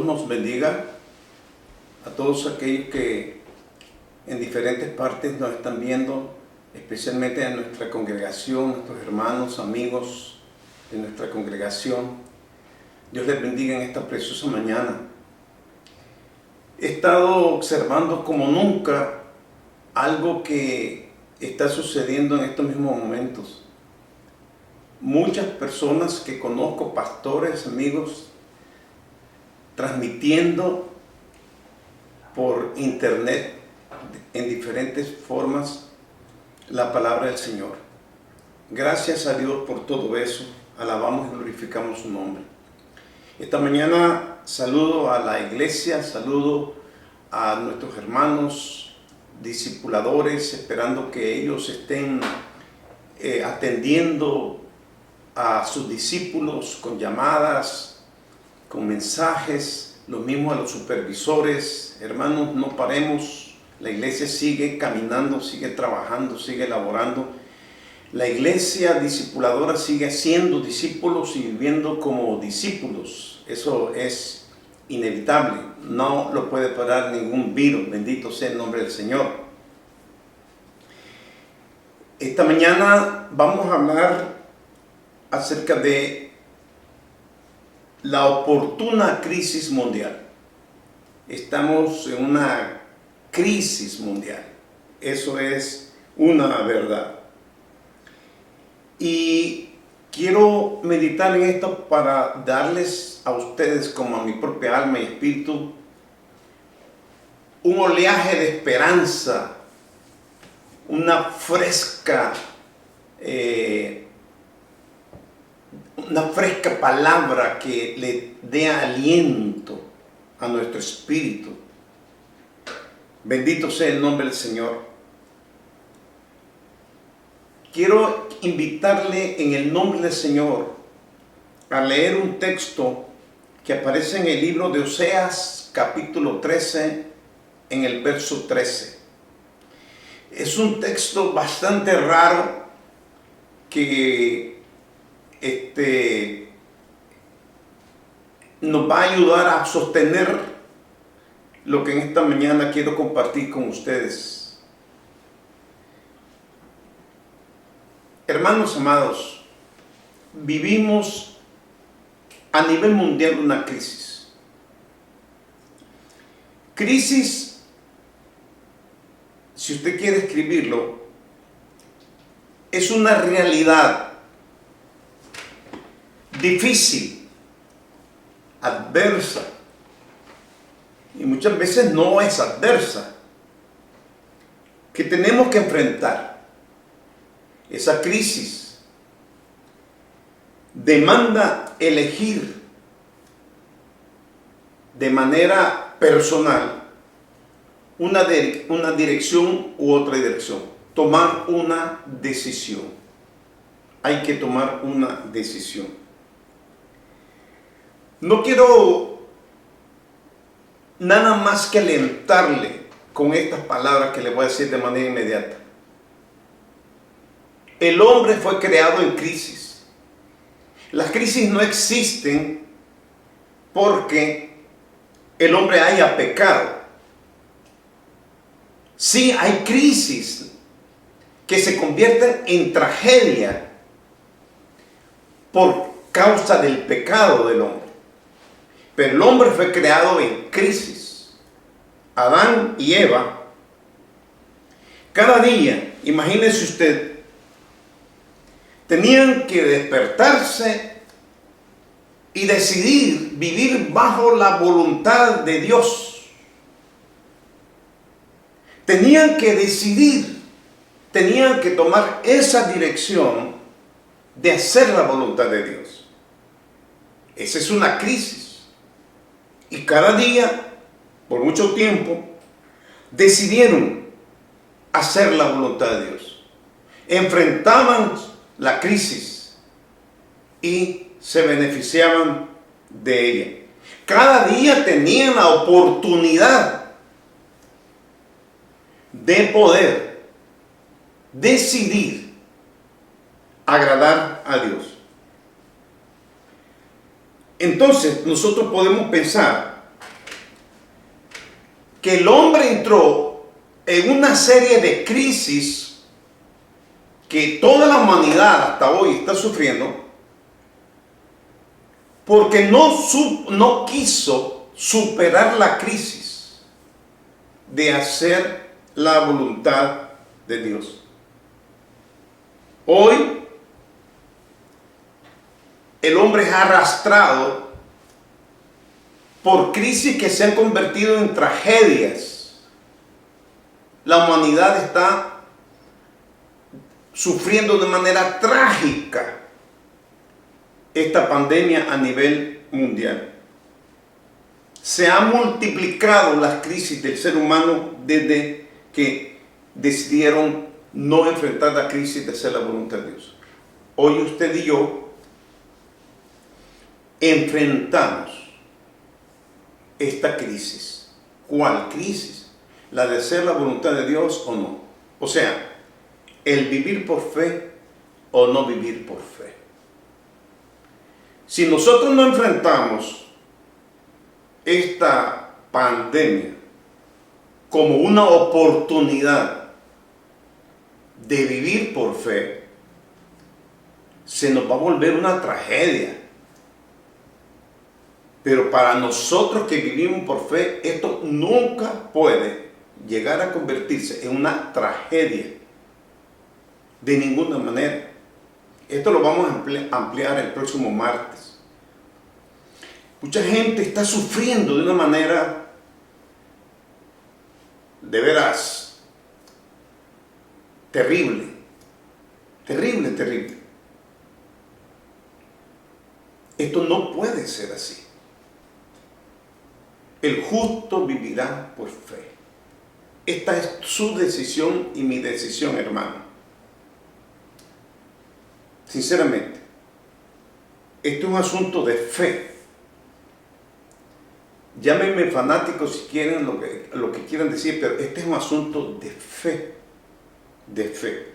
Dios nos bendiga a todos aquellos que en diferentes partes nos están viendo, especialmente en nuestra congregación, nuestros hermanos, amigos de nuestra congregación. Dios les bendiga en esta preciosa mañana. He estado observando como nunca algo que está sucediendo en estos mismos momentos. Muchas personas que conozco, pastores, amigos, transmitiendo por internet en diferentes formas la palabra del Señor. Gracias a Dios por todo eso. Alabamos y glorificamos su nombre. Esta mañana saludo a la iglesia, saludo a nuestros hermanos discipuladores, esperando que ellos estén atendiendo a sus discípulos con llamadas, con mensajes, lo mismo a los supervisores. Hermanos, no paremos, la iglesia sigue caminando, sigue trabajando, sigue elaborando. La iglesia discipuladora sigue siendo discípulos y viviendo como discípulos. Eso es inevitable, no lo puede parar ningún virus, bendito sea el nombre del Señor. Esta mañana vamos a hablar acerca de la oportuna crisis mundial. Estamos en una crisis mundial. Eso es una verdad. Y quiero meditar en esto para darles a ustedes, como a mi propia alma y espíritu, un oleaje de esperanza, una fresca palabra que le dé aliento a nuestro espíritu. Bendito sea el nombre del Señor. Quiero invitarle en el nombre del Señor a leer un texto que aparece en el libro de Oseas, capítulo 13, en el verso 13. Es un texto bastante raro que nos va a ayudar a sostener lo que en esta mañana quiero compartir con ustedes. Hermanos amados, vivimos a nivel mundial una crisis. Crisis, si usted quiere escribirlo, es una realidad difícil, adversa, y muchas veces no es adversa, que tenemos que enfrentar. Esa crisis demanda elegir de manera personal una dirección u otra dirección, tomar una decisión. Hay que tomar una decisión. No quiero nada más que alentarle con estas palabras que le voy a decir de manera inmediata. El hombre fue creado en crisis. Las crisis no existen porque el hombre haya pecado. Sí hay crisis que se convierten en tragedia por causa del pecado del hombre. Pero el hombre fue creado en crisis. Adán y Eva, cada día, imagínese usted, tenían que despertarse y decidir vivir bajo la voluntad de Dios. Tenían que decidir, tenían que tomar esa dirección de hacer la voluntad de Dios. Esa es una crisis. Y cada día, por mucho tiempo, decidieron hacer la voluntad de Dios. Enfrentaban la crisis y se beneficiaban de ella. Cada día tenían la oportunidad de poder decidir agradar a Dios. Entonces nosotros podemos pensar que el hombre entró en una serie de crisis que toda la humanidad hasta hoy está sufriendo, porque no quiso superar la crisis de hacer la voluntad de Dios. Hoy el hombre es arrastrado por crisis que se han convertido en tragedias. La humanidad está sufriendo de manera trágica esta pandemia a nivel mundial. Se han multiplicado las crisis del ser humano desde que decidieron no enfrentar la crisis de hacer la voluntad de Dios. Hoy usted y yo enfrentamos esta crisis. ¿Cuál crisis? ¿La de hacer la voluntad de Dios o no? O sea, el vivir por fe o no vivir por fe. Si nosotros no enfrentamos esta pandemia como una oportunidad de vivir por fe, se nos va a volver una tragedia. Pero para nosotros que vivimos por fe, esto nunca puede llegar a convertirse en una tragedia. De ninguna manera. Esto lo vamos a ampliar el próximo martes. Mucha gente está sufriendo de una manera de veras terrible. Terrible, terrible. Esto no puede ser así. El justo vivirá por fe. Esta es su decisión y mi decisión, hermano. Sinceramente, esto es un asunto de fe. Llámenme fanáticos si quieren lo que quieran decir, pero este es un asunto de fe. De fe.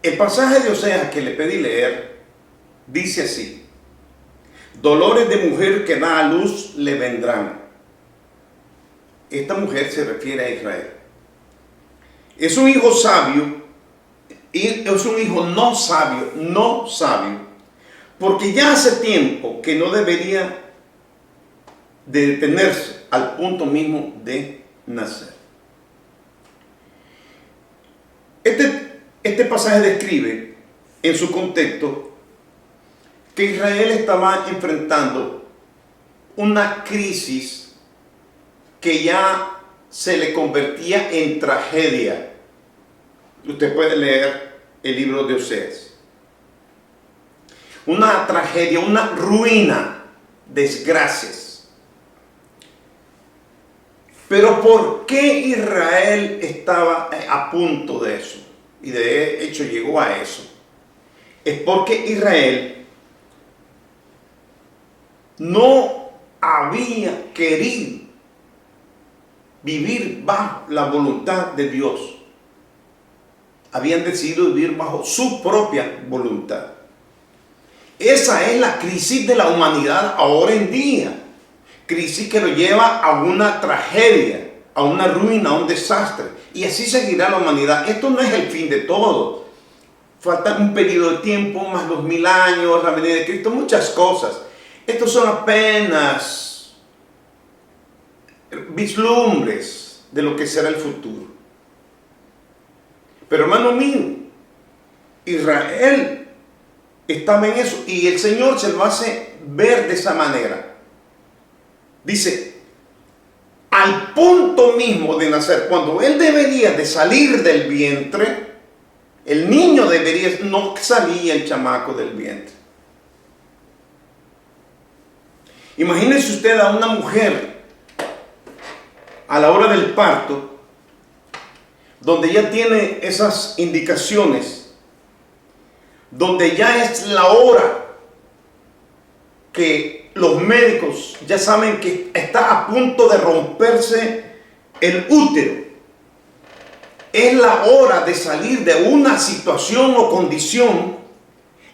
El pasaje de Oseas que le pedí leer dice así: dolores de mujer que da a luz le vendrán. Esta mujer se refiere a Israel. Es un hijo sabio y es un hijo no sabio, porque ya hace tiempo que no debería de detenerse al punto mismo de nacer. Este pasaje describe en su contexto que Israel estaba enfrentando una crisis que ya se le convertía en tragedia. Usted puede leer el libro de Oseas. Una tragedia, una ruina, desgracias. Pero ¿por qué Israel estaba a punto de eso? Y de hecho llegó a eso. Es porque Israel no había querido vivir bajo la voluntad de Dios. Habían decidido vivir bajo su propia voluntad. Esa es la crisis de la humanidad ahora en día. Crisis que lo lleva a una tragedia, a una ruina, a un desastre. Y así seguirá la humanidad. Esto no es el fin de todo. Falta un periodo de tiempo, más 2000 años, la venida de Cristo, muchas cosas. Estos son apenas vislumbres de lo que será el futuro. Pero hermano mío, Israel estaba en eso y el Señor se lo hace ver de esa manera. Dice, al punto mismo de nacer, cuando él debería de salir del vientre, el niño debería, no salía el chamaco del vientre. Imagínese usted a una mujer a la hora del parto, donde ya tiene esas indicaciones, donde ya es la hora que los médicos ya saben que está a punto de romperse el útero. Es la hora de salir de una situación o condición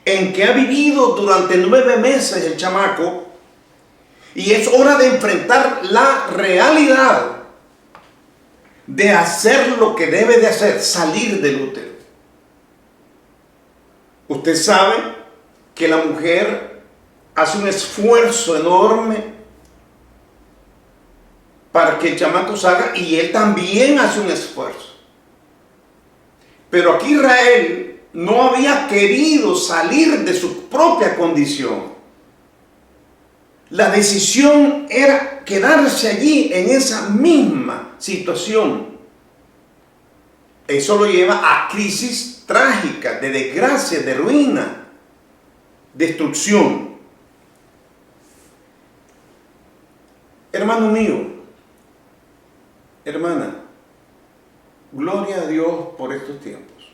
en que ha vivido durante 9 meses el chamaco, Y es hora de enfrentar la realidad de hacer lo que debe de hacer, salir del útero. Usted sabe que la mujer hace un esfuerzo enorme para que el chamaco salga, y él también hace un esfuerzo. Pero aquí Israel no había querido salir de su propia condición. La decisión era quedarse allí en esa misma situación. Eso lo lleva a crisis trágicas, de desgracia, de ruina, destrucción. Hermano mío, hermana, gloria a Dios por estos tiempos.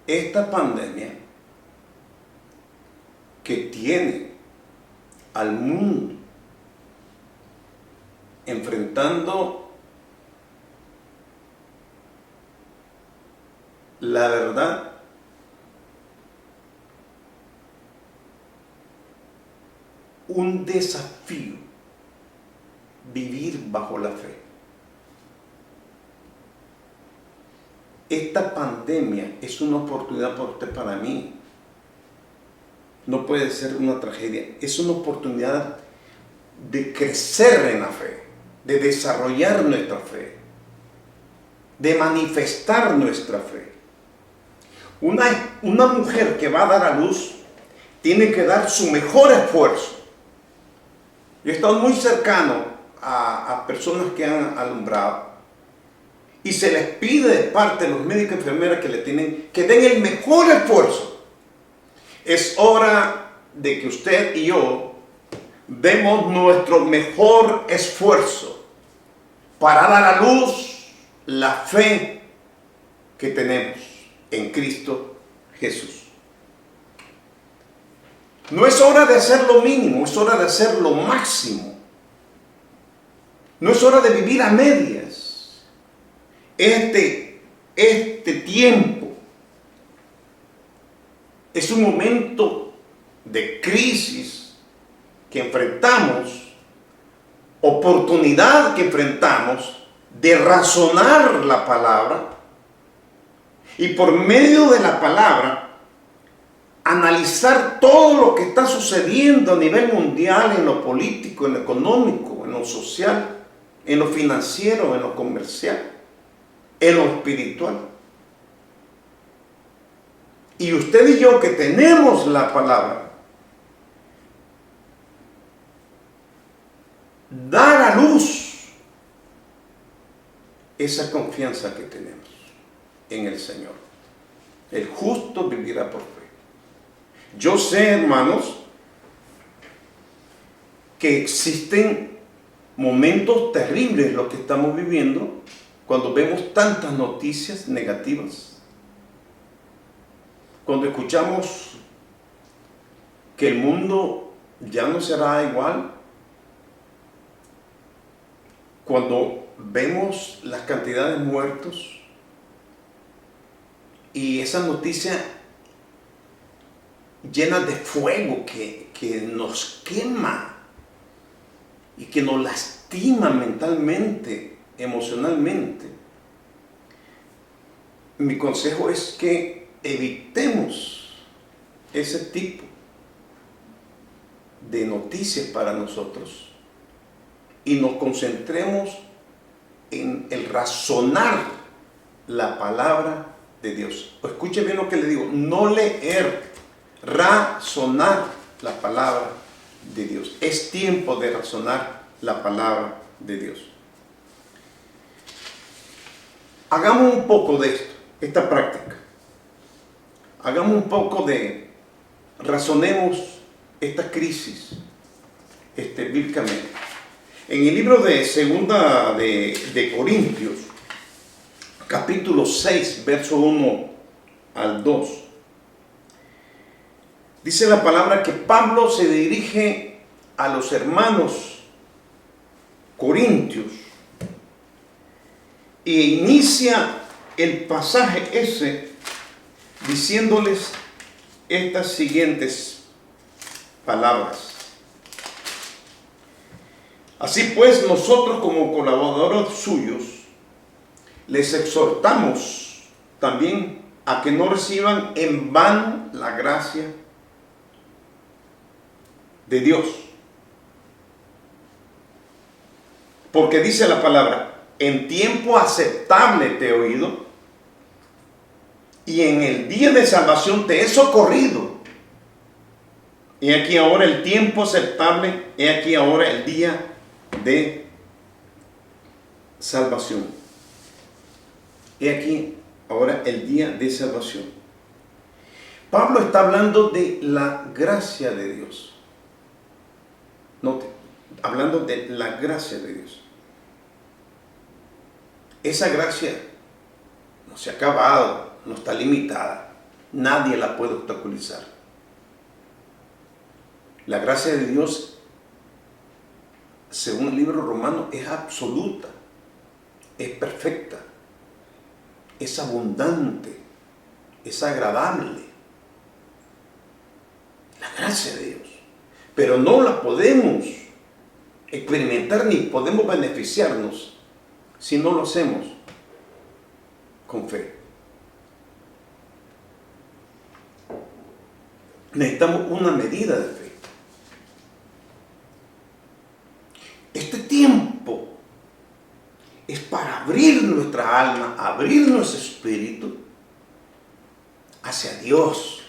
Esta pandemia que tiene al mundo enfrentando la verdad, un desafío vivir bajo la fe. Esta pandemia es una oportunidad para usted, para mí. No puede ser una tragedia. Es una oportunidad de crecer en la fe, de desarrollar nuestra fe, de manifestar nuestra fe. Una mujer que va a dar a luz tiene que dar su mejor esfuerzo. Yo he estado muy cercano a personas que han alumbrado, y se les pide de parte de los médicos y enfermeras que den el mejor esfuerzo. Es hora de que usted y yo demos nuestro mejor esfuerzo para dar a luz la fe que tenemos en Cristo Jesús. No es hora de hacer lo mínimo, es hora de hacer lo máximo. No es hora de vivir a medias. Este tiempo es un momento de crisis que enfrentamos, oportunidad que enfrentamos de razonar la palabra, y por medio de la palabra analizar todo lo que está sucediendo a nivel mundial, en lo político, en lo económico, en lo social, en lo financiero, en lo comercial, en lo espiritual. Y usted y yo, que tenemos la palabra, dar a luz esa confianza que tenemos en el Señor. El justo vivirá por fe. Yo sé, hermanos, que existen momentos terribles los que estamos viviendo cuando vemos tantas noticias negativas, cuando escuchamos que el mundo ya no será igual, cuando vemos las cantidades de muertos y esa noticia llena de fuego que nos quema y que nos lastima mentalmente, emocionalmente. Mi consejo es que evitemos ese tipo de noticias para nosotros y nos concentremos en el razonar la palabra de Dios. Escuche bien lo que le digo: no leer, razonar la palabra de Dios. Es tiempo de razonar la palabra de Dios. Hagamos un poco de esto, esta práctica. Hagamos un poco razonemos esta crisis bíblicamente. En el libro de Segunda de Corintios, capítulo 6, verso 1 al 2, dice la palabra que Pablo se dirige a los hermanos corintios e inicia el pasaje ese diciéndoles estas siguientes palabras. Así pues, nosotros como colaboradores suyos, les exhortamos también a que no reciban en vano la gracia de Dios. Porque dice la palabra, en tiempo aceptable te he oído, y en el día de salvación te he socorrido. He aquí ahora el tiempo aceptable, he aquí ahora el día de salvación. He aquí ahora el día de salvación. Pablo está hablando de la gracia de Dios. Note, hablando de la gracia de Dios. Esa gracia no se ha acabado, no está limitada. Nadie la puede obstaculizar. La gracia de Dios, según el libro romano, es absoluta, es perfecta, es abundante, es agradable. La gracia de Dios. Pero no la podemos experimentar ni podemos beneficiarnos si no lo hacemos con fe. Necesitamos una medida de fe. Este tiempo es para abrir nuestra alma, abrir nuestro espíritu hacia Dios,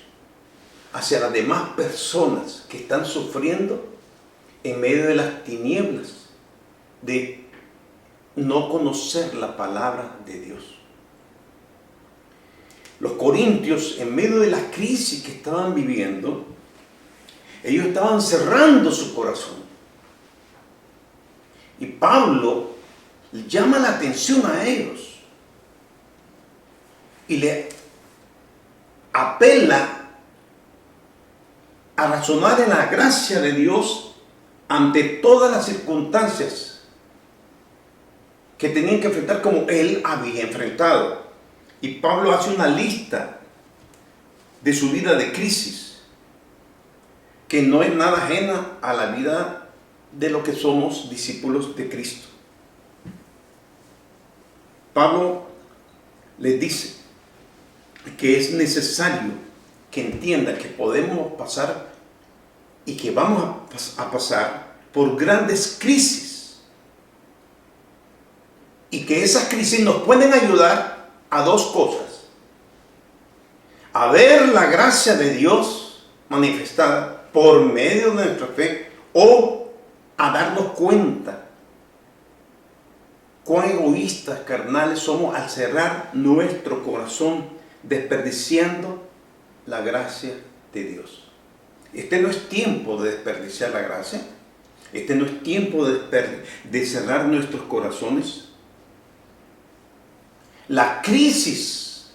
hacia las demás personas que están sufriendo en medio de las tinieblas de no conocer la palabra de Dios. Los corintios, en medio de la crisis que estaban viviendo, ellos estaban cerrando su corazón. Y Pablo llama la atención a ellos y le apela a razonar en la gracia de Dios ante todas las circunstancias que tenían que enfrentar como él había enfrentado. Y Pablo hace una lista de su vida de crisis, que no es nada ajena a la vida de lo que somos discípulos de Cristo. Pablo les dice que es necesario que entiendan que podemos pasar y que vamos a pasar por grandes crisis, y que esas crisis nos pueden ayudar a dos cosas: a ver la gracia de Dios manifestada por medio de nuestra fe, o a darnos cuenta cuán egoístas, carnales somos al cerrar nuestro corazón, desperdiciando la gracia de Dios. Este no es tiempo de desperdiciar la gracia. Este no es tiempo de cerrar nuestros corazones. Las crisis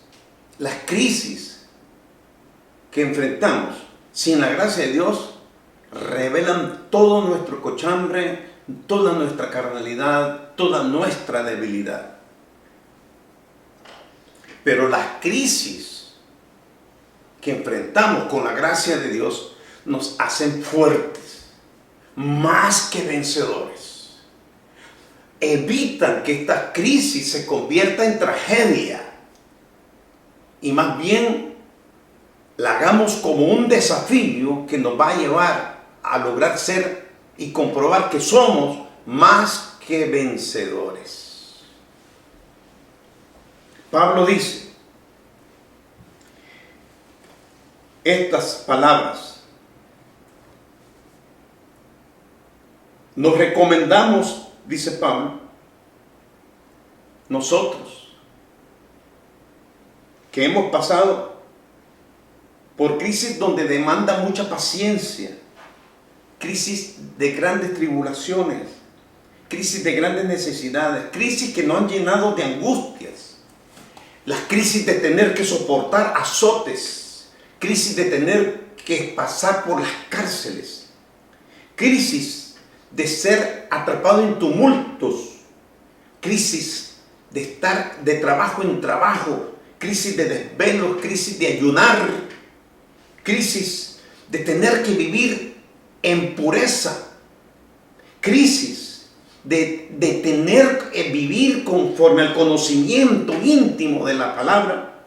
que enfrentamos sin la gracia de Dios revelan todo nuestro cochambre, toda nuestra carnalidad, toda nuestra debilidad. Pero las crisis que enfrentamos con la gracia de Dios nos hacen fuertes, más que vencedores. Evitan que esta crisis se convierta en tragedia, y más bien la hagamos como un desafío que nos va a llevar a lograr ser y comprobar que somos más que vencedores. Pablo dice estas palabras: nos recomendamos, dice Pablo, nosotros que hemos pasado por crisis donde demanda mucha paciencia, crisis de grandes tribulaciones, crisis de grandes necesidades, crisis que nos han llenado de angustias, las crisis de tener que soportar azotes, crisis de tener que pasar por las cárceles, crisis de ser atrapado en tumultos, crisis de estar de trabajo en trabajo, crisis de desvelos, crisis de ayunar, crisis de tener que vivir en pureza, crisis de tener que vivir conforme al conocimiento íntimo de la palabra,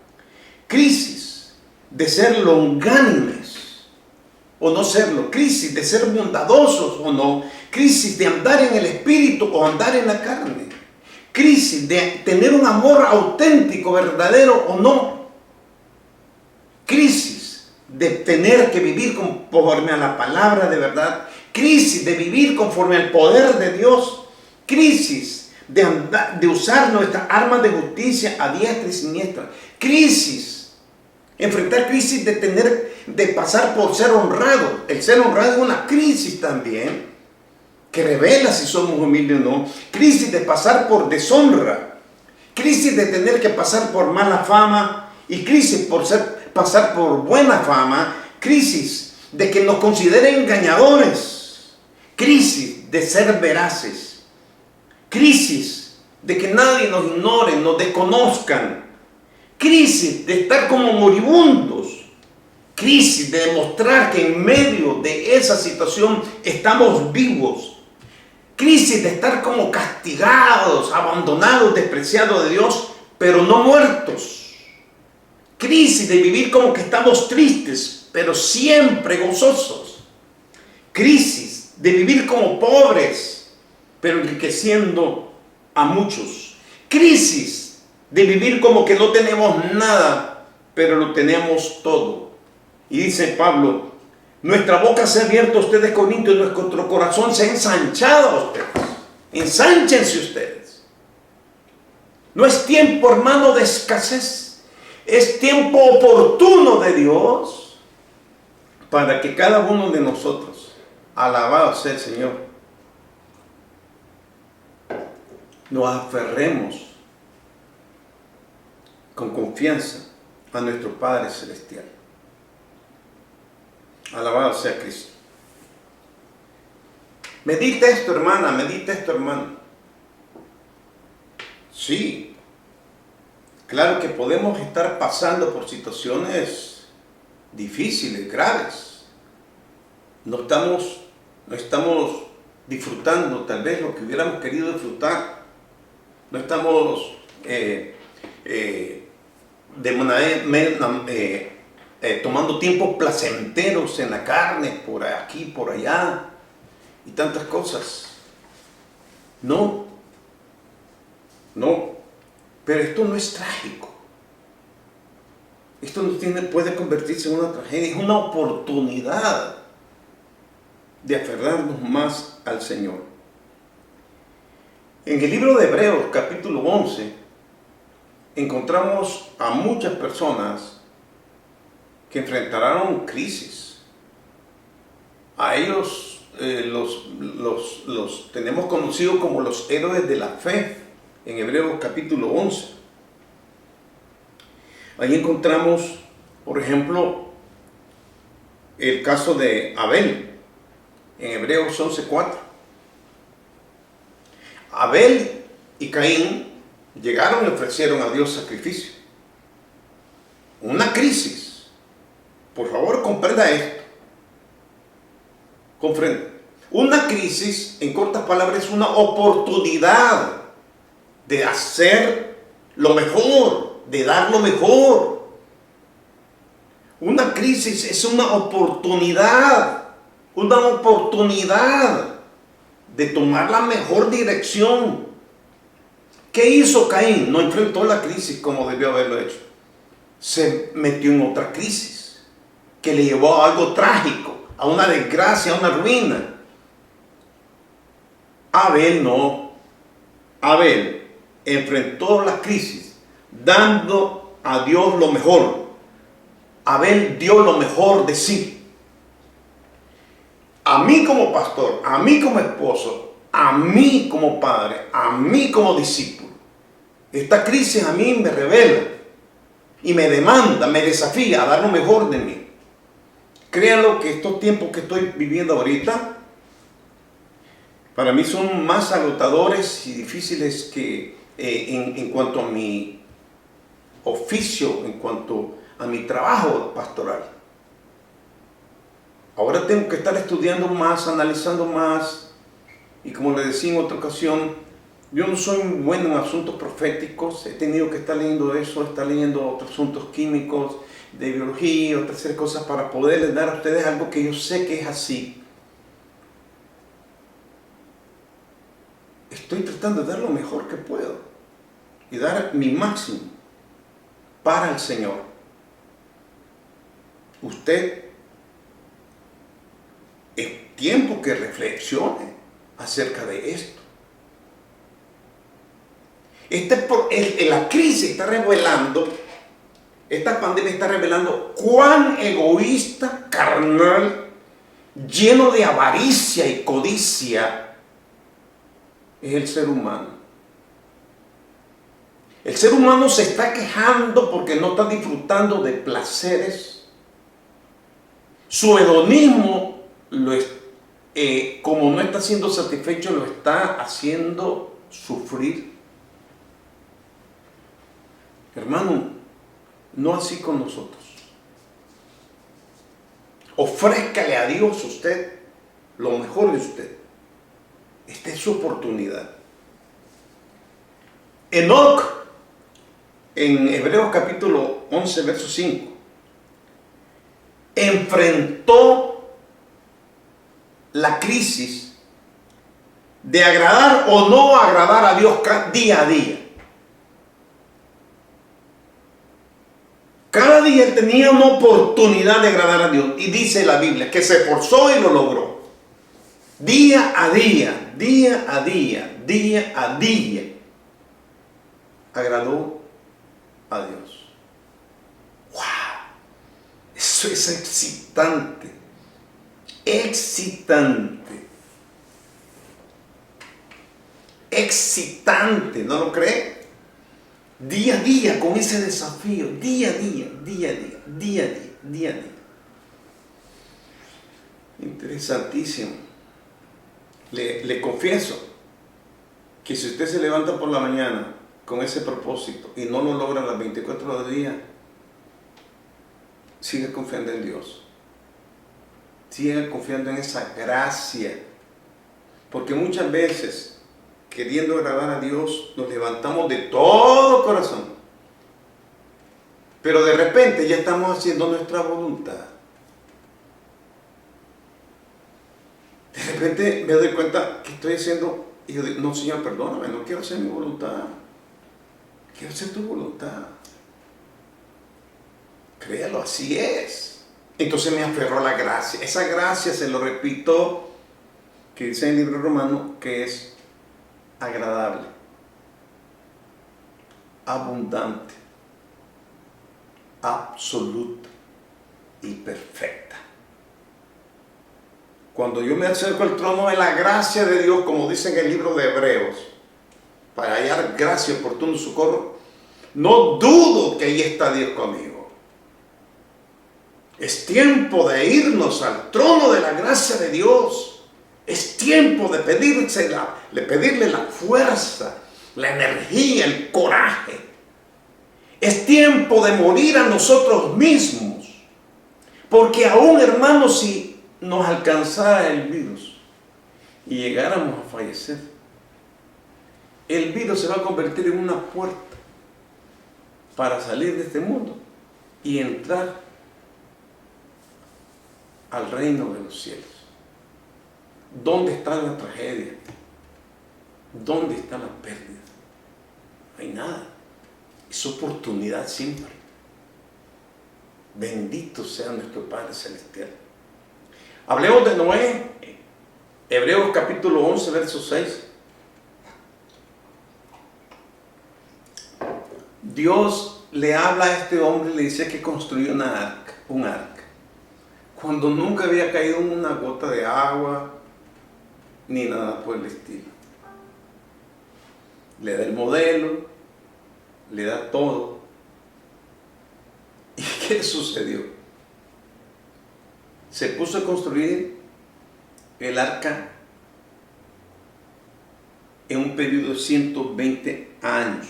crisis de ser longánimes o no serlo, crisis de ser bondadosos o no, crisis de andar en el espíritu o andar en la carne, crisis de tener un amor auténtico, verdadero o no, crisis de tener que vivir conforme a la palabra de verdad, crisis de vivir conforme al poder de Dios, crisis de usar nuestras armas de justicia a diestra y siniestra, crisis, enfrentar crisis de pasar por ser honrado. El ser honrado es una crisis también, que revela si somos humildes o no, crisis de pasar por deshonra, crisis de tener que pasar por mala fama y crisis por pasar por buena fama, crisis de que nos consideren engañadores, crisis de ser veraces, crisis de que nadie nos ignore, nos desconozcan, crisis de estar como moribundos, crisis de demostrar que en medio de esa situación estamos vivos, crisis de estar como castigados, abandonados, despreciados de Dios, pero no muertos, crisis de vivir como que estamos tristes, pero siempre gozosos, crisis de vivir como pobres, pero enriqueciendo a muchos, crisis de vivir como que no tenemos nada, pero lo tenemos todo. Y dice Pablo, nuestra boca se ha abierto a ustedes, Corintios, nuestro corazón se ha ensanchado a ustedes. Ensánchense ustedes. No es tiempo, hermano, de escasez. Es tiempo oportuno de Dios para que cada uno de nosotros, alabado sea el Señor, nos aferremos con confianza a nuestro Padre Celestial. Alabado sea Cristo. Medita esto, hermana, medita esto, hermano. Sí, claro que podemos estar pasando por situaciones difíciles, graves. No estamos disfrutando tal vez lo que hubiéramos querido disfrutar. No estamos tomando tiempos placenteros en la carne, por aquí, por allá, y tantas cosas. No, pero esto no es trágico. Esto no puede convertirse en una tragedia, es una oportunidad de aferrarnos más al Señor. En el libro de Hebreos, capítulo 11, encontramos a muchas personas que enfrentaron crisis. A ellos los tenemos conocidos como los héroes de la fe, en Hebreos capítulo 11. Ahí encontramos, por ejemplo, el caso de Abel, en Hebreos 11:4. Abel y Caín llegaron y ofrecieron a Dios sacrificio. Una crisis. Por favor, comprenda esto. Comprenda. Una crisis, en cortas palabras, es una oportunidad de hacer lo mejor, de dar lo mejor. Una crisis es una oportunidad de tomar la mejor dirección. ¿Qué hizo Caín? No enfrentó la crisis como debió haberlo hecho. Se metió en otra crisis que le llevó a algo trágico, a una desgracia, a una ruina. Abel no. Abel enfrentó la crisis dando a Dios lo mejor. Abel dio lo mejor de sí. A mí como pastor, a mí como esposo, a mí como padre, a mí como discípulo, esta crisis a mí me revela y me demanda, me desafía a dar lo mejor de mí. Créanlo que estos tiempos que estoy viviendo ahorita, para mí son más agotadores y difíciles que en cuanto a mi oficio, en cuanto a mi trabajo pastoral. Ahora tengo que estar estudiando más, analizando más, Y como le decía en otra ocasión, yo no soy muy bueno en asuntos proféticos, he tenido que estar leyendo eso, estar leyendo otros asuntos químicos, de biología, otras series de cosas para poderles dar a ustedes algo que yo sé que es así. Estoy tratando de dar lo mejor que puedo y dar mi máximo para el Señor. Usted es tiempo que reflexione acerca de esto. La crisis está revelando, esta pandemia está revelando cuán egoísta, carnal, lleno de avaricia y codicia es el ser humano. El ser humano se está quejando porque no está disfrutando de placeres. Su hedonismo, como no está siendo satisfecho, lo está haciendo sufrir. Hermano, no así con nosotros. Ofrézcale a Dios usted lo mejor de usted. Esta es su oportunidad. Enoc, en Hebreos capítulo 11, verso 5, enfrentó la crisis de agradar o no agradar a Dios día a día. Cada día él tenía una oportunidad de agradar a Dios. Y dice la Biblia que se esforzó y lo logró. Día a día, día a día, día a día, agradó a Dios. ¡Wow! Eso es excitante. Excitante. Excitante, ¿no lo cree? Día a día con ese desafío, día a día, día a día, día a día, día a día. Interesantísimo. Le confieso que si usted se levanta por la mañana con ese propósito y no lo logra las 24 horas del día, siga confiando en Dios. Siga confiando en esa gracia. Porque muchas veces, queriendo agradar a Dios, nos levantamos de todo corazón. Pero de repente ya estamos haciendo nuestra voluntad. De repente me doy cuenta que estoy haciendo, y yo digo, no, Señor, perdóname, no quiero hacer mi voluntad. Quiero hacer tu voluntad. Créalo, así es. Entonces me aferró a la gracia. Esa gracia, se lo repito, que dice en el libro romano, que es agradable, abundante, absoluta y perfecta. Cuando yo me acerco al trono de la gracia de Dios, como dice en el libro de Hebreos, para hallar gracia, oportuno socorro, no dudo que ahí está Dios conmigo. Es tiempo de irnos al trono de la gracia de Dios. Es tiempo de pedirle la fuerza, la energía, el coraje. Es tiempo de morir a nosotros mismos. Porque aún, hermanos, si nos alcanzara el virus y llegáramos a fallecer, el virus se va a convertir en una puerta para salir de este mundo y entrar al reino de los cielos. ¿Dónde está la tragedia? ¿Dónde está la pérdida? No hay nada. Es oportunidad siempre. Bendito sea nuestro Padre Celestial. Hablemos de Noé. Hebreos capítulo 11, verso 6. Dios le habla a este hombre y le dice que construyó un arca, cuando nunca había caído una gota de agua, ni nada por el estilo. Le da el modelo, le da todo. ¿Y qué sucedió? Se puso a construir el arca en un periodo de 120 años.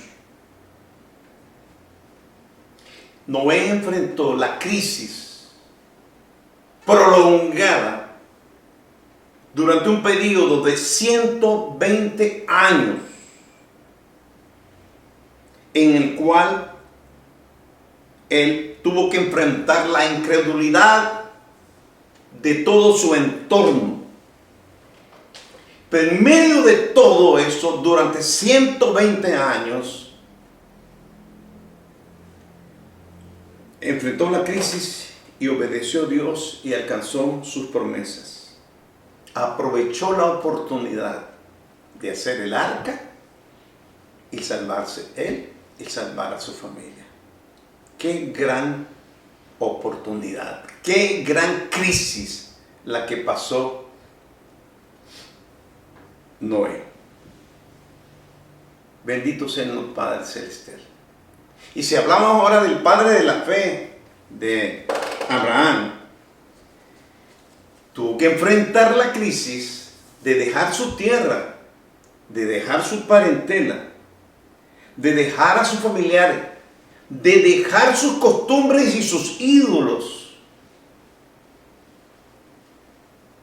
Noé enfrentó la crisis prolongada durante un periodo de 120 años, en el cual él tuvo que enfrentar la incredulidad de todo su entorno. Pero en medio de todo eso, durante 120 años, enfrentó la crisis y obedeció a Dios y alcanzó sus promesas. Aprovechó la oportunidad de hacer el arca y salvarse él y salvar a su familia. Qué gran oportunidad, qué gran crisis la que pasó Noé. Bendito sea el Padre Celestial. Y si hablamos ahora del padre de la fe, de Abraham, tuvo que enfrentar la crisis de dejar su tierra, de dejar su parentela, de dejar a sus familiares, de dejar sus costumbres y sus ídolos,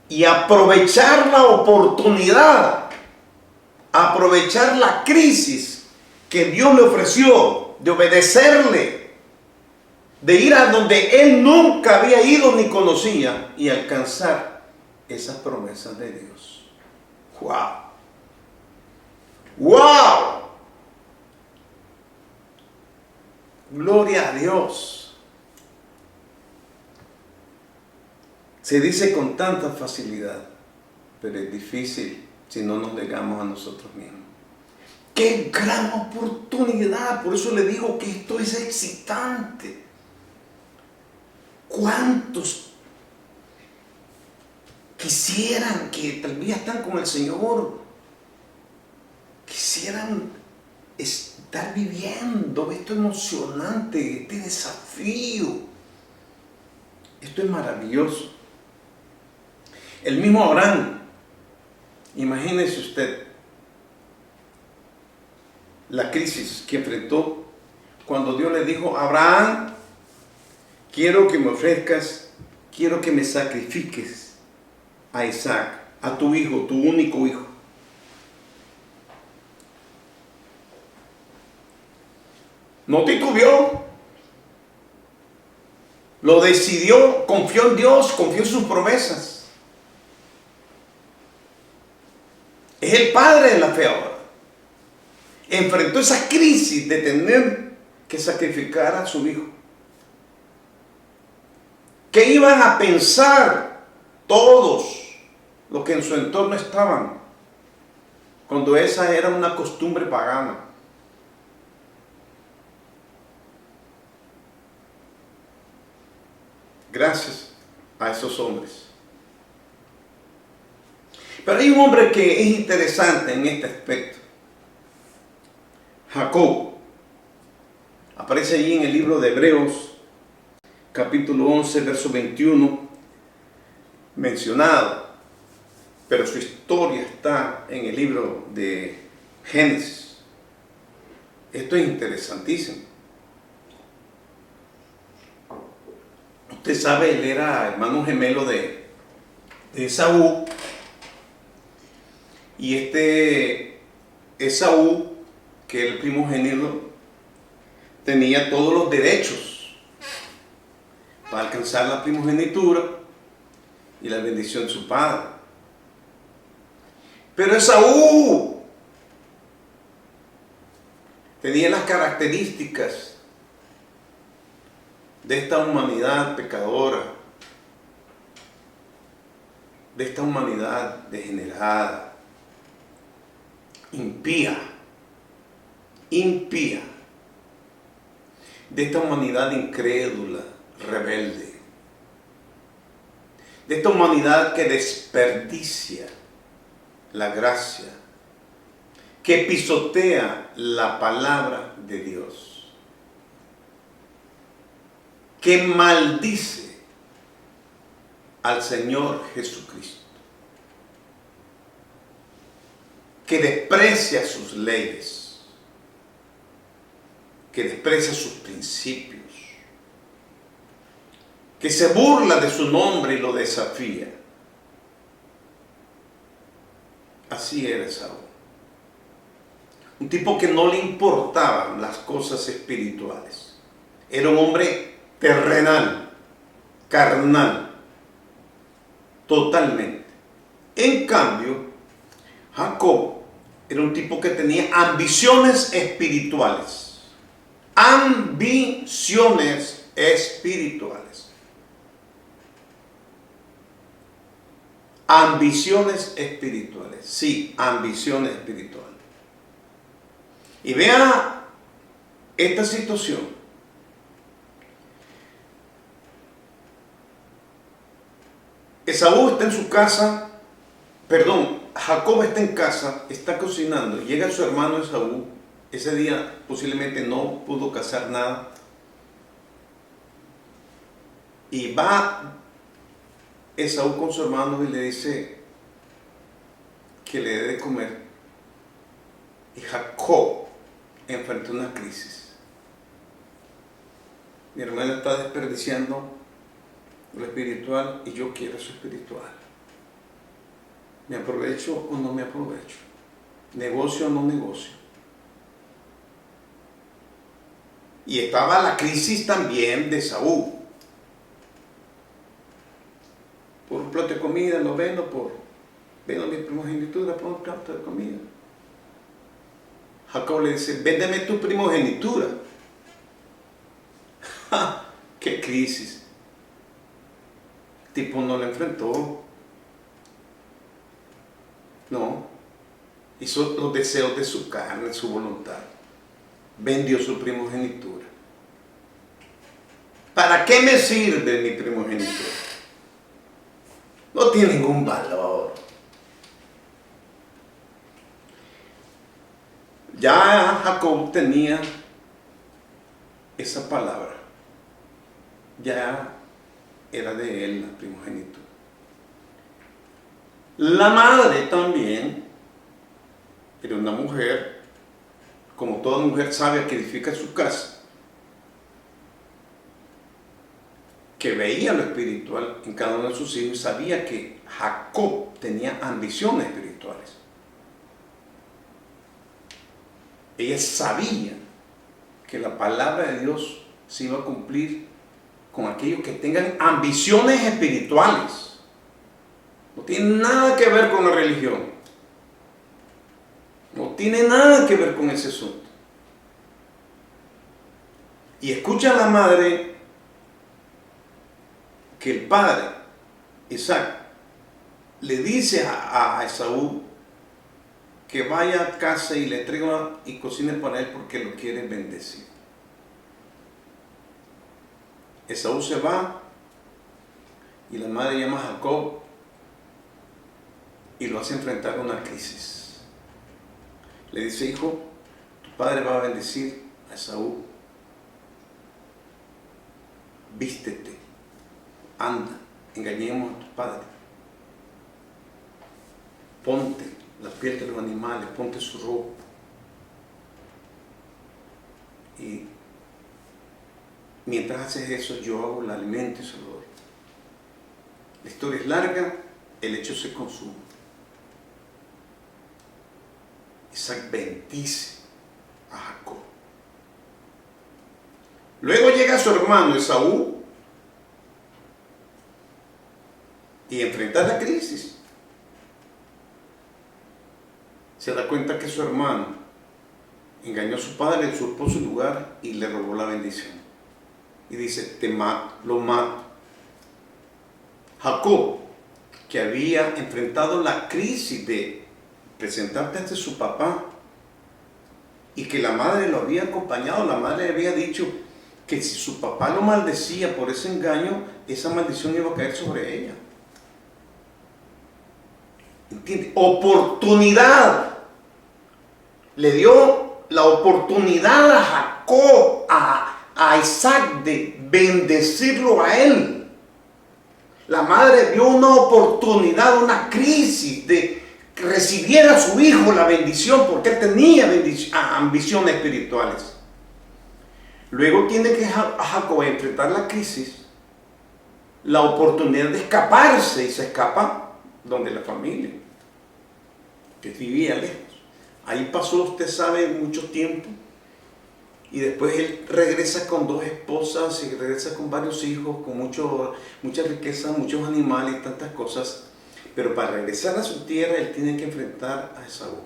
y aprovechar la oportunidad, aprovechar la crisis que Dios le ofreció de obedecerle, de ir a donde él nunca había ido ni conocía y alcanzar esas promesas de Dios. ¡Wow! ¡Wow! Gloria a Dios. Se dice con tanta facilidad, pero es difícil si no nos negamos a nosotros mismos. ¡Qué gran oportunidad! Por eso le digo que esto es excitante. ¿Cuántos quisieran, que tal vez están con el Señor, quisieran estar viviendo esto emocionante, este desafío? Esto es maravilloso. El mismo Abraham, imagínese usted la crisis que enfrentó cuando Dios le dijo: Abraham, quiero que me ofrezcas, quiero que me sacrifiques a Isaac, a tu hijo, tu único hijo. No titubeó, lo decidió, confió en Dios, confió en sus promesas. Es el padre de la fe ahora. Enfrentó esa crisis de tener que sacrificar a su hijo. ¿Qué iban a pensar todos los que en su entorno estaban cuando esa era una costumbre pagana? Gracias a esos hombres. Pero hay un hombre que es interesante en este aspecto. Jacob. Aparece allí en el libro de Hebreos, capítulo 11, verso 21, mencionado. Pero su historia está en el libro de Génesis. Esto es interesantísimo. Usted sabe, él era hermano gemelo de Esaú. Y Esaú, que el primogénito, tenía todos los derechos para alcanzar la primogenitura y la bendición de su padre. Pero Esaú tenía las características de esta humanidad pecadora, de esta humanidad degenerada, impía, de esta humanidad incrédula, rebelde, de esta humanidad que desperdicia la gracia, que pisotea la palabra de Dios, que maldice al Señor Jesucristo, que desprecia sus leyes, que desprecia sus principios, que se burla de su nombre y lo desafía. Así era Esaú. Un tipo que no le importaban las cosas espirituales. Era un hombre terrenal, carnal, totalmente. En cambio, Jacob era un tipo que tenía ambiciones espirituales. Ambiciones espirituales. Ambiciones espirituales. Sí, ambiciones espirituales. Y vea esta situación. Esaú está en su casa, Jacob está en casa, está cocinando, llega su hermano Esaú, ese día posiblemente no pudo cazar nada, y va Esaú con su hermano y le dice que le dé de comer, y Jacob enfrentó una crisis. Mi hermana está desperdiciando lo espiritual y yo quiero eso espiritual. ¿Me aprovecho o no me aprovecho? ¿Negocio o no negocio? Y estaba la crisis también de Saúl. Por un plato de comida lo vendo mi primogenitura por un plato de comida. Jacob le dice, véndeme tu primogenitura. ¡Ja! ¡Qué crisis! El tipo no la enfrentó. No. Hizo los deseos de su carne, su voluntad. Vendió su primogenitura. ¿Para qué me sirve mi primogenitura? No tiene ningún valor. Ya Jacob tenía esa palabra. Ya era de él la primogenitura. La madre también era una mujer, como toda mujer sabia que edifica su casa, que veía lo espiritual en cada uno de sus hijos y sabía que Jacob tenía ambiciones espirituales. Ella sabía que la palabra de Dios se iba a cumplir con aquellos que tengan ambiciones espirituales. No tiene nada que ver con la religión. No tiene nada que ver con ese asunto. Y escucha a la madre que el padre, Isaac, le dice a Esaú que vaya a casa y le traiga y cocine para él porque lo quiere bendecir. Esaú se va y la madre llama a Jacob y lo hace enfrentar a una crisis. Le dice, hijo, tu padre va a bendecir a Esaú. Vístete, anda, engañemos a tu padre. Ponte la piel de los animales, ponte su ropa. Y mientras haces eso, yo hago el alimento y se lo doy. La historia es larga, el hecho se consume. Isaac bendice a Jacob. Luego llega su hermano Esaú y enfrenta la crisis. Se da cuenta que su hermano engañó a su padre, usurpó su lugar y le robó la bendición. Y dice, te mato, lo mato. Jacob, que había enfrentado la crisis de presentarse ante su papá y que la madre lo había acompañado, la madre le había dicho que si su papá lo maldecía por ese engaño, esa maldición iba a caer sobre ella. ¿Entiende? Oportunidad. Le dio la oportunidad a Jacob, a Isaac, de bendecirlo a él. La madre vio una oportunidad, una crisis de que recibiera a su hijo la bendición, porque él tenía ambiciones espirituales. Luego tiene que Jacob enfrentar la crisis, la oportunidad de escaparse, y se escapa donde la familia. que vivía lejos. Ahí pasó, usted sabe, mucho tiempo. Y después él regresa con 2 esposas y regresa con varios hijos, con mucha riqueza, muchos animales y tantas cosas. Pero para regresar a su tierra, él tiene que enfrentar a Esaú.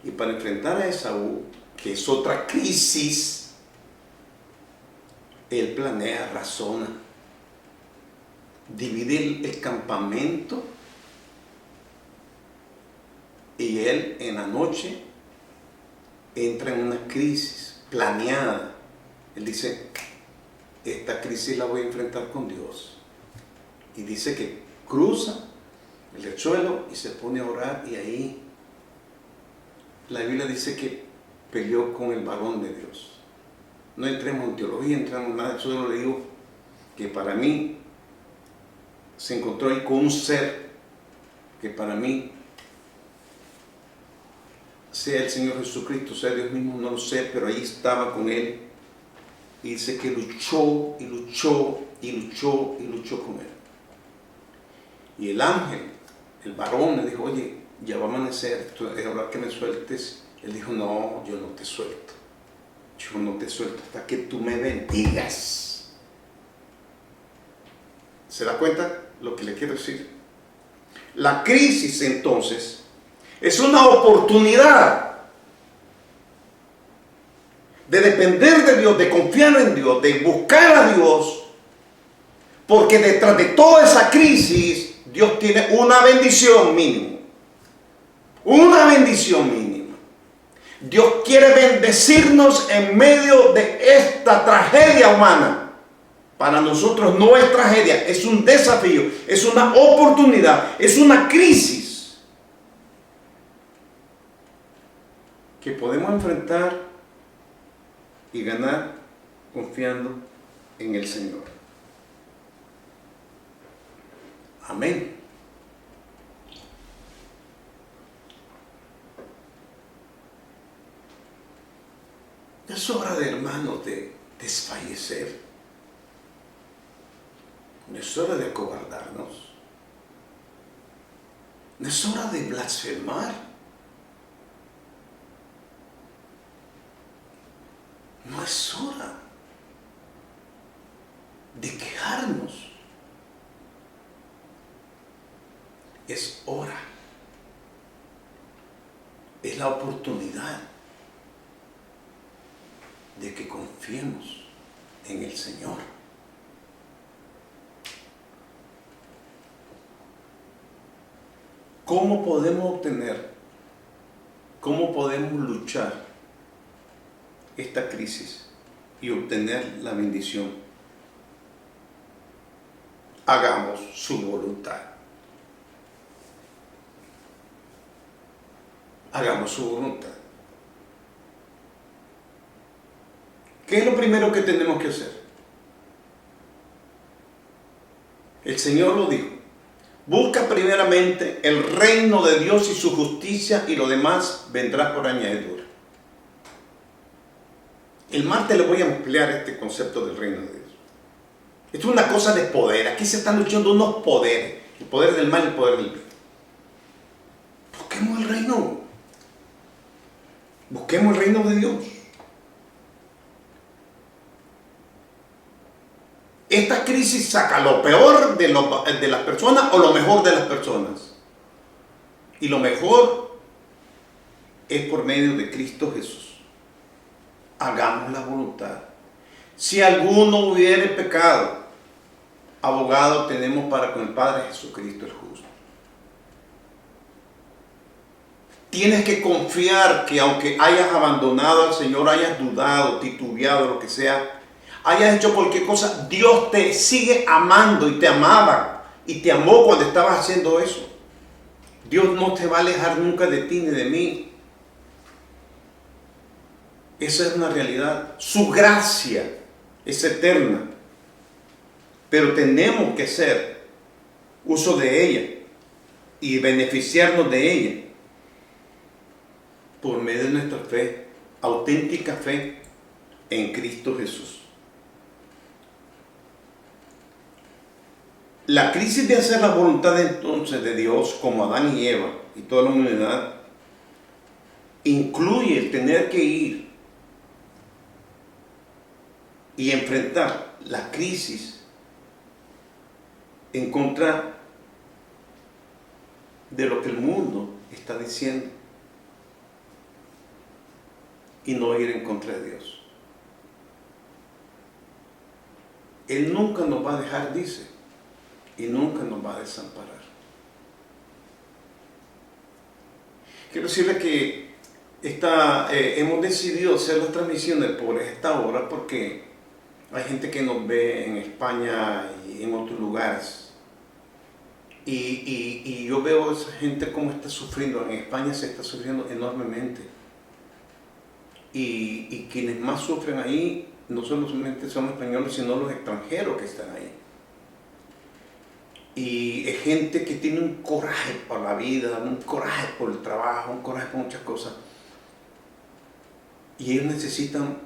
Y para enfrentar a Esaú, que es otra crisis, él planea, razona, divide el campamento y él en la noche entra en una crisis planeada. Él dice, esta crisis la voy a enfrentar con Dios. Y dice que cruza el riachuelo y se pone a orar, y ahí la Biblia dice que peleó con el varón de Dios. No entremos en teología, entramos en nada, solo le digo que para mí se encontró ahí con un ser que para mí, sea el Señor Jesucristo, sea Dios mismo, no lo sé, pero ahí estaba con él, y dice que luchó y luchó y luchó y luchó con él. Y el ángel, el varón, le dijo, oye, ya va a amanecer, es hora que me sueltes. Él dijo, no, yo no te suelto. Yo no te suelto hasta que tú me bendigas. ¿Se da cuenta lo que le quiero decir? La crisis, entonces, es una oportunidad de depender de Dios, de confiar en Dios, de buscar a Dios, porque detrás de toda esa crisis, Dios tiene una bendición mínima. Una bendición mínima. Dios quiere bendecirnos en medio de esta tragedia humana. Para nosotros no es tragedia, es un desafío, es una oportunidad, es una crisis que podemos enfrentar y ganar confiando en el Señor. Amén. No es hora de, hermanos, de desfallecer. No es hora de acobardarnos. No es hora de blasfemar. No es hora de quejarnos. Es hora. Es la oportunidad de que confiemos en el Señor. ¿Cómo podemos obtener, cómo podemos luchar esta crisis y obtener la bendición? Hagamos su voluntad. Hagamos su voluntad. ¿Qué es lo primero que tenemos que hacer? El Señor lo dijo. Busca primeramente el reino de Dios y su justicia, y lo demás vendrá por añadidura. El martes le voy a ampliar este concepto del reino de Dios. Esto es una cosa de poder. Aquí se están luchando unos poderes. El poder del mal y el poder del bien. Busquemos el reino. Busquemos el reino de Dios. Esta crisis saca lo peor de las personas o lo mejor de las personas. Y lo mejor es por medio de Cristo Jesús. Hagamos la voluntad. Si alguno hubiere pecado, abogado tenemos para con el Padre, Jesucristo el justo. Tienes que confiar que aunque hayas abandonado al Señor, hayas dudado, titubeado, lo que sea, hayas hecho cualquier cosa, Dios te sigue amando y te amaba y te amó cuando estabas haciendo eso. Dios no te va a alejar nunca de ti ni de mí. Esa es una realidad. Su gracia es eterna, pero tenemos que hacer uso de ella y beneficiarnos de ella por medio de nuestra fe, auténtica fe en Cristo Jesús. La crisis de hacer la voluntad entonces de Dios, como Adán y Eva y toda la humanidad incluye el tener que ir y enfrentar la crisis en contra de lo que el mundo está diciendo y no ir en contra de Dios. Él nunca nos va a dejar, dice, y nunca nos va a desamparar. Quiero decirle que hemos decidido hacer las transmisiones por esta hora porque hay gente que nos ve en España y en otros lugares. Y yo veo a esa gente cómo está sufriendo. En España se está sufriendo enormemente. Y quienes más sufren ahí no solamente son los españoles, sino los extranjeros que están ahí. Y es gente que tiene un coraje por la vida, un coraje por el trabajo, un coraje por muchas cosas. Y ellos necesitan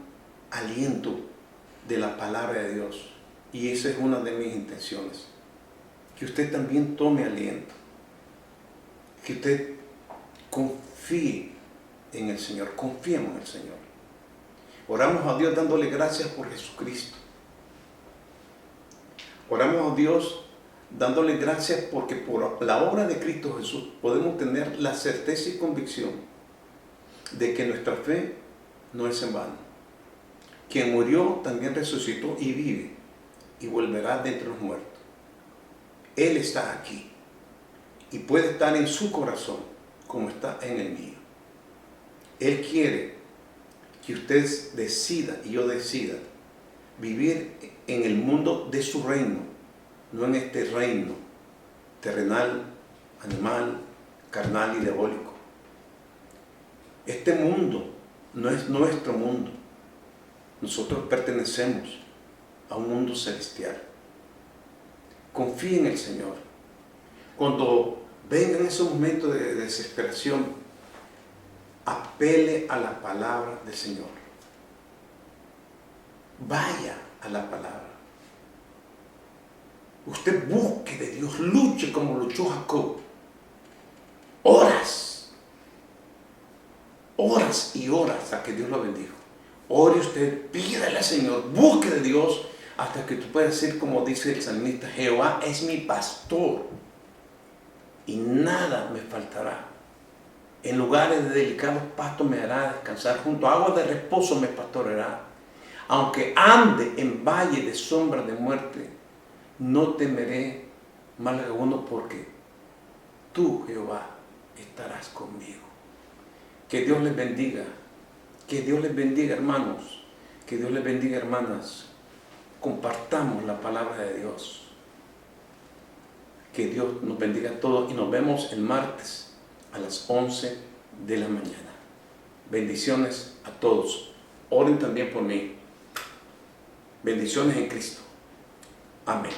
aliento de la palabra de Dios. Y esa es una de mis intenciones. Que usted también tome aliento. Que usted confíe en el Señor. Confiemos en el Señor. Oramos a Dios dándole gracias por Jesucristo. Oramos a Dios dándole gracias porque por la obra de Cristo Jesús podemos tener la certeza y convicción de que nuestra fe no es en vano. Quien murió también resucitó y vive y volverá de entre los muertos. Él está aquí y puede estar en su corazón como está en el mío. Él quiere que usted decida y yo decida vivir en el mundo de su reino, no en este reino terrenal, animal, carnal y diabólico. Este mundo no es nuestro mundo. Nosotros pertenecemos a un mundo celestial. Confíe en el Señor. Cuando vengan esos momentos de desesperación, apele a la palabra del Señor. Vaya a la palabra. Usted busque de Dios, luche como luchó Jacob. Horas y horas hasta que Dios lo bendijo. Ore usted, pídale al Señor, busque de Dios hasta que tú puedas decir como dice el salmista: Jehová es mi pastor y nada me faltará. En lugares de delicados pastos me hará descansar, junto a aguas de reposo me pastoreará. Aunque ande en valle de sombra de muerte, no temeré mal alguno, porque tú, Jehová, estarás conmigo. Que Dios les bendiga. Que Dios les bendiga, hermanos. Que Dios les bendiga, hermanas. Compartamos la palabra de Dios. Que Dios nos bendiga a todos y nos vemos el martes a las 11 de la mañana. Bendiciones a todos. Oren también por mí. Bendiciones en Cristo. Amén.